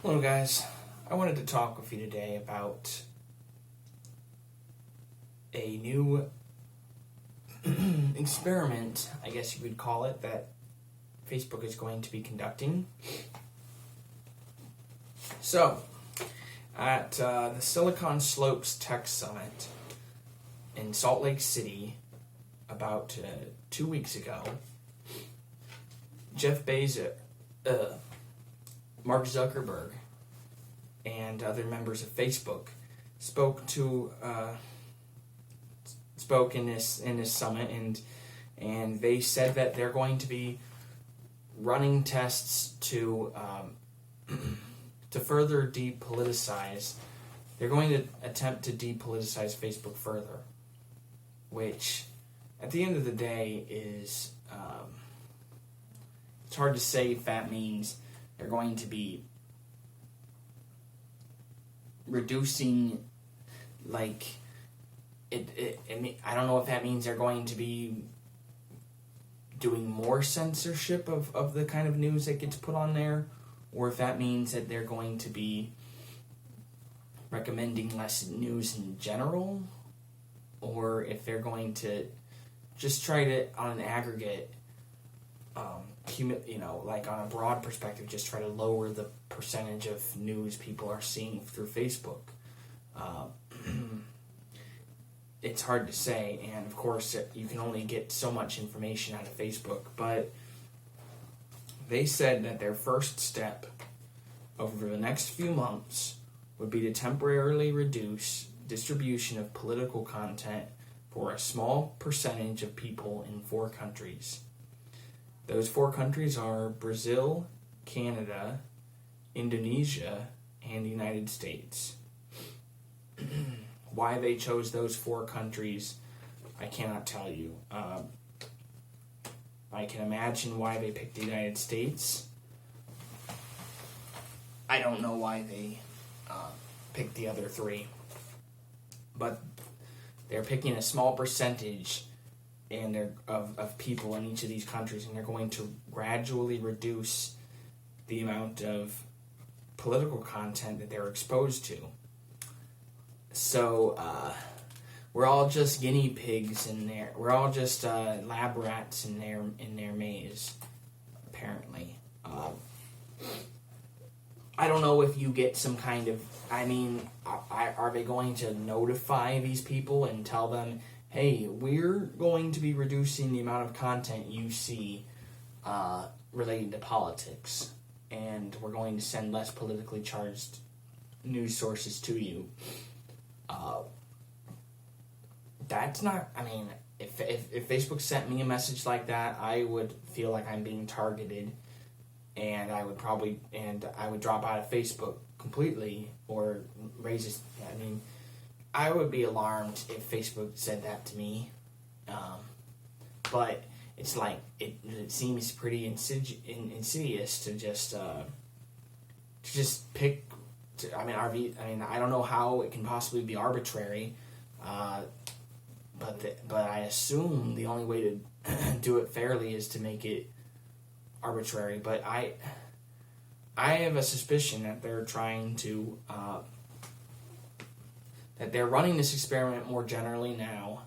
Hello guys, I wanted to talk with you today about a new experiment, I guess you could call it, that Facebook is going to be conducting. So, at the Silicon Slopes Tech Summit in Salt Lake City about 2 weeks ago, Jeff Bezos, Mark Zuckerberg, and other members of Facebook spoke in this summit, and they said that they're going to be running tests to further depoliticize. They're going to attempt to depoliticize Facebook further, which at the end of the day is it's hard to say if that means they're going to be reducing, I don't know if that means they're going to be doing more censorship of the kind of news that gets put on there, or if that means that they're going to be recommending less news in general, or if they're going to just try to, on an aggregate, on a broad perspective, just try to lower the percentage of news people are seeing through Facebook. It's hard to say, and of course you can only get so much information out of Facebook, but they said that their first step over the next few months would be to temporarily reduce distribution of political content for a small percentage of people in 4 countries. Those 4 countries are Brazil, Canada, Indonesia, and the United States. Why they chose those 4 countries, I cannot tell you. I can imagine why they picked the United States. I don't know why they picked the other 3. But they're picking a small percentage of people in each of these countries, and they're going to gradually reduce the amount of political content that they're exposed to. So, we're all just guinea pigs in there. We're all just lab rats in their maze, apparently. I don't know if you get some kind of... are they going to notify these people and tell them, hey, we're going to be reducing the amount of content you see related to politics, and we're going to send less politically charged news sources to you? That's not... if Facebook sent me a message like that, I would feel like I'm being targeted, and I would drop out of Facebook completely, or I would be alarmed if Facebook said that to me. But it's like, it seems pretty insidious to just pick. I don't know how it can possibly be arbitrary, but I assume the only way to do it fairly is to make it arbitrary. But I have a suspicion that they're trying to that they're running this experiment more generally now,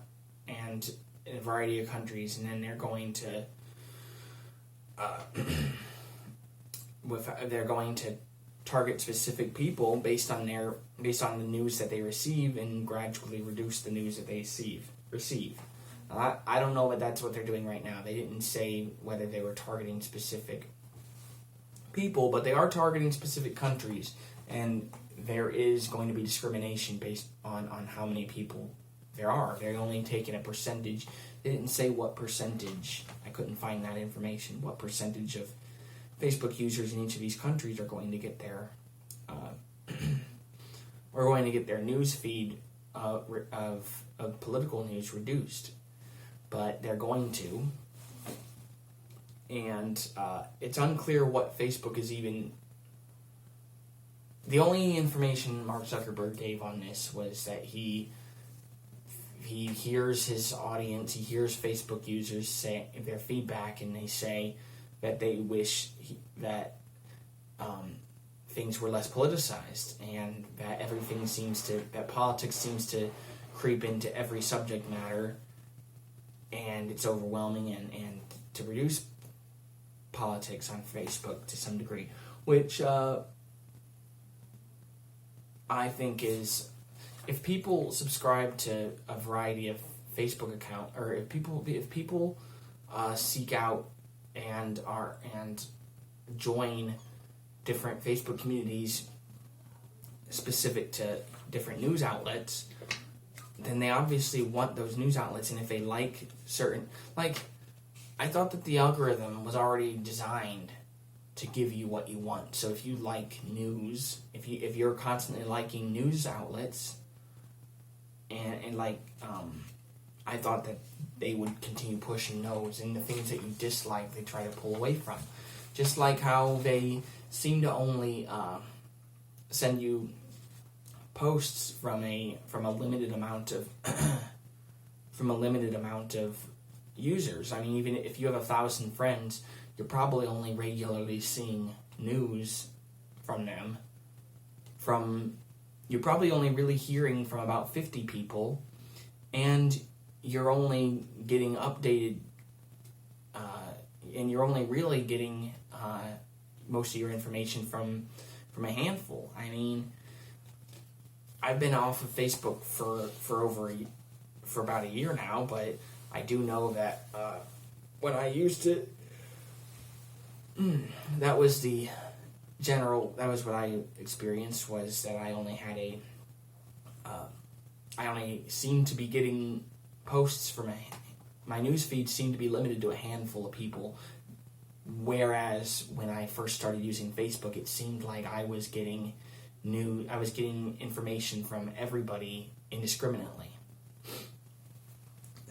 and in a variety of countries, and then they're going to they're going to target specific people based on the news that they receive, and gradually reduce the news that they receive. I don't know if that's what they're doing right now. They didn't say whether they were targeting specific people, but they are targeting specific countries, and there is going to be discrimination based on how many people there are. They're only taking a percentage. They didn't say what percentage. I couldn't find that information. What percentage of Facebook users in each of these countries are going to get their news feed of political news reduced, but they're going to, and it's unclear what Facebook is even. The only information Mark Zuckerberg gave on this was that he hears his audience, he hears Facebook users say their feedback, and they say that they wish that things were less politicized, and that that politics seems to creep into every subject matter, and it's overwhelming, and to reduce politics on Facebook to some degree, which I think is, if people subscribe to a variety of Facebook account, or if people seek out and join different Facebook communities specific to different news outlets, then they obviously want those news outlets. And if they like certain, like, I thought that the algorithm was already designed to give you what you want. So if you like news, if you're constantly liking news outlets, and I thought that they would continue pushing those, and the things that you dislike, they try to pull away from. Just like how they seem to only send you posts from a limited amount of users. I mean, even if you have 1,000 friends, you're probably only regularly seeing news from them. You're probably only really hearing from about 50 people, and you're only getting updated, and you're only really getting most of your information from a handful. I mean, I've been off of Facebook for about a year now, but I do know that when I used it, that was what I experienced, was that I only had I only seemed to be getting posts from my news feed seemed to be limited to a handful of people, whereas when I first started using Facebook, it seemed like I was getting information from everybody indiscriminately.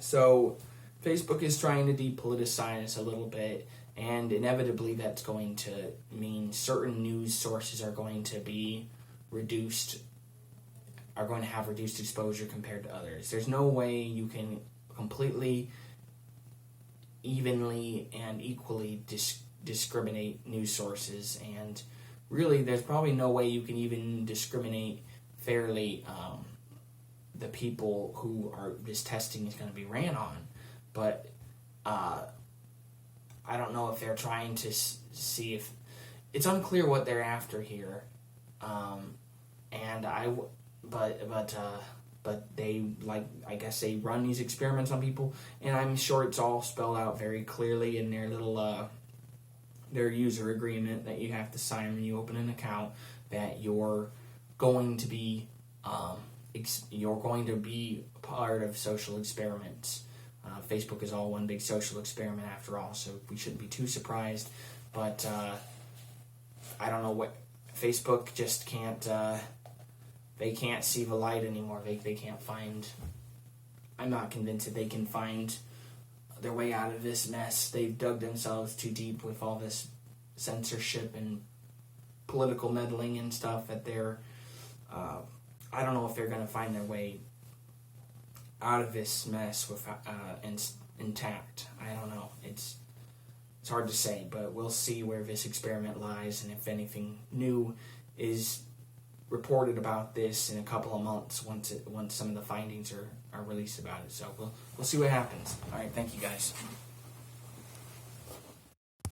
So Facebook is trying to depoliticize a little bit, and inevitably that's going to mean certain news sources are going to have reduced exposure compared to others. There's no way you can completely, evenly, and equally discriminate news sources, and really there's probably no way you can even discriminate fairly the people who this testing is going to be ran on. But I don't know if they're trying to see if it's unclear what they're after here, but they, like, I guess they run these experiments on people, and I'm sure it's all spelled out very clearly in their little their user agreement that you have to sign when you open an account, that you're going to be part of social experiments. Facebook is all one big social experiment after all, so we shouldn't be too surprised. But I don't know what Facebook just can't. They can't see the light anymore. They can't find. I'm not convinced that they can find their way out of this mess. They've dug themselves too deep with all this censorship and political meddling and stuff that they're. I don't know if they're going to find their way out of this mess with intact. I don't know. It's hard to say, but we'll see where this experiment lies, and if anything new is reported about this in a couple of months once some of the findings are released about it. So we'll see what happens. All right, thank you guys.